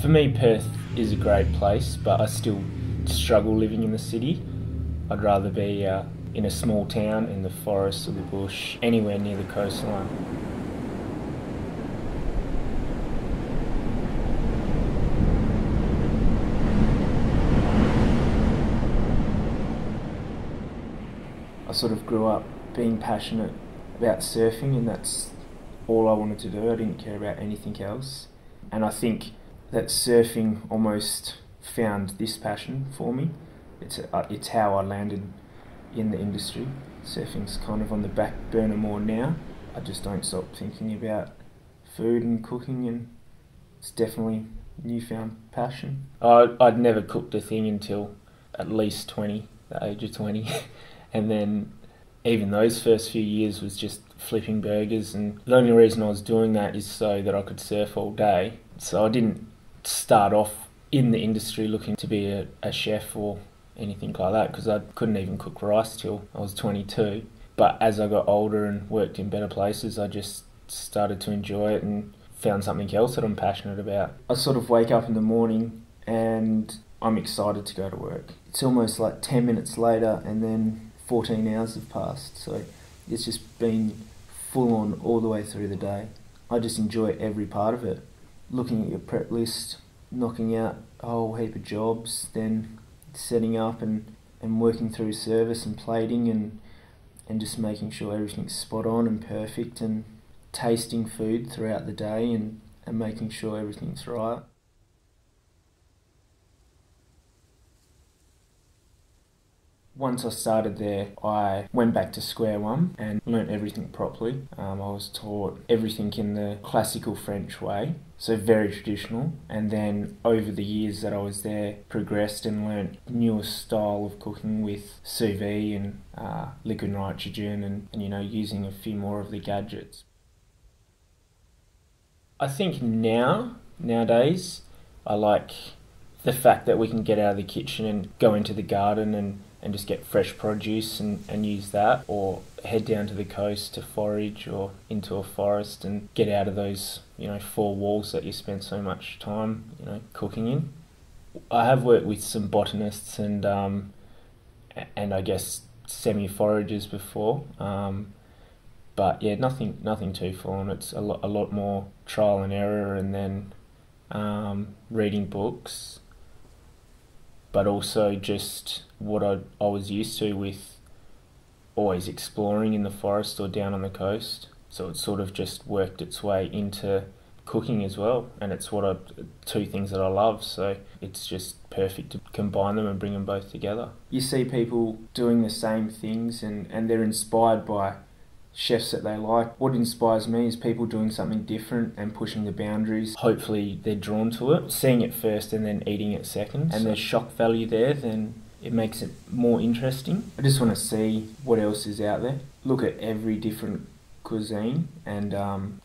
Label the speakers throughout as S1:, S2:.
S1: For me, Perth is a great place, but I still struggle living in the city. I'd rather be in a small town, in the forest or the bush, anywhere near the coastline. I sort of grew up being passionate about surfing, and that's all I wanted to do. I didn't care about anything else. And I think that surfing almost found this passion for me. It's how I landed in the industry. Surfing's kind of on the back burner more now. I just don't stop thinking about food and cooking, and it's definitely newfound passion. I'd never cooked a thing until at least 20, the age of 20. And then even those first few years was just flipping burgers, and the only reason I was doing that is so that I could surf all day. So I didn't start off in the industry looking to be a chef or anything like that, because I couldn't even cook rice till I was 22. But as I got older and worked in better places, I just started to enjoy it and found something else that I'm passionate about. I sort of wake up in the morning and I'm excited to go to work. It's almost like 10 minutes later and then 14 hours have passed, so it's just been full on all the way through the day. I just enjoy every part of it. Looking at your prep list, knocking out a whole heap of jobs, then setting up and working through service and plating and just making sure everything's spot on and perfect, and tasting food throughout the day and making sure everything's right. Once I started there, I went back to square one and learnt everything properly. I was taught everything in the classical French way, so very traditional. And then over the years that I was there, progressed and learnt newer style of cooking with sous vide and liquid nitrogen and using a few more of the gadgets. I think nowadays, I like the fact that we can get out of the kitchen and go into the garden and just get fresh produce and use that, or head down to the coast to forage or into a forest and get out of those, four walls that you spend so much time, cooking in. I have worked with some botanists and I guess semi-foragers before, but yeah, nothing too full on. It's a lot more trial and error, and then reading books, but also just what I was used to with always exploring in the forest or down on the coast. So it sort of just worked its way into cooking as well, and it's two things that I love, so it's just perfect to combine them and bring them both together. You see people doing the same things and they're inspired by chefs that they like. What inspires me is people doing something different and pushing the boundaries. Hopefully they're drawn to it, seeing it first and then eating it second, and there's shock value there, then it makes it more interesting. I just want to see what else is out there, look at every different cuisine and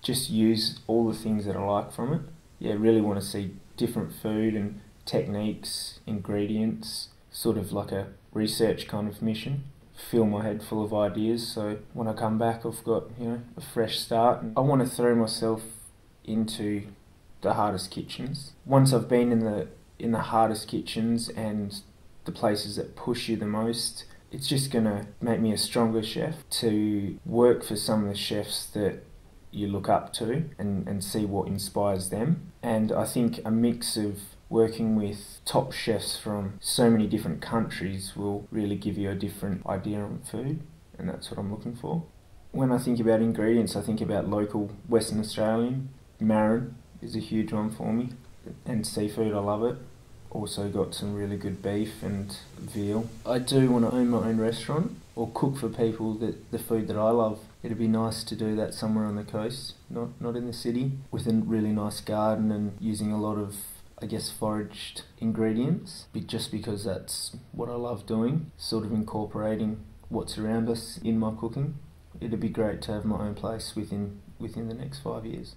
S1: just use all the things that I like from it. Yeah, really want to see different food and techniques, ingredients, sort of like a research kind of mission. Fill my head full of ideas, so when I come back I've got a fresh start. I want to throw myself into the hardest kitchens. Once I've been in the hardest kitchens and the places that push you the most, it's just going to make me a stronger chef to work for some of the chefs that you look up to and see what inspires them. And I think a mix of working with top chefs from so many different countries will really give you a different idea on food, and that's what I'm looking for. When I think about ingredients, I think about local Western Australian. Merlyn is a huge one for me, and seafood, I love it. Also got some really good beef and veal. I do want to own my own restaurant or cook for people the food that I love. It'd be nice to do that somewhere on the coast, not in the city, with a really nice garden and using a lot of, I guess, foraged ingredients, just because that's what I love doing, sort of incorporating what's around us in my cooking. It'd be great to have my own place within the next 5 years.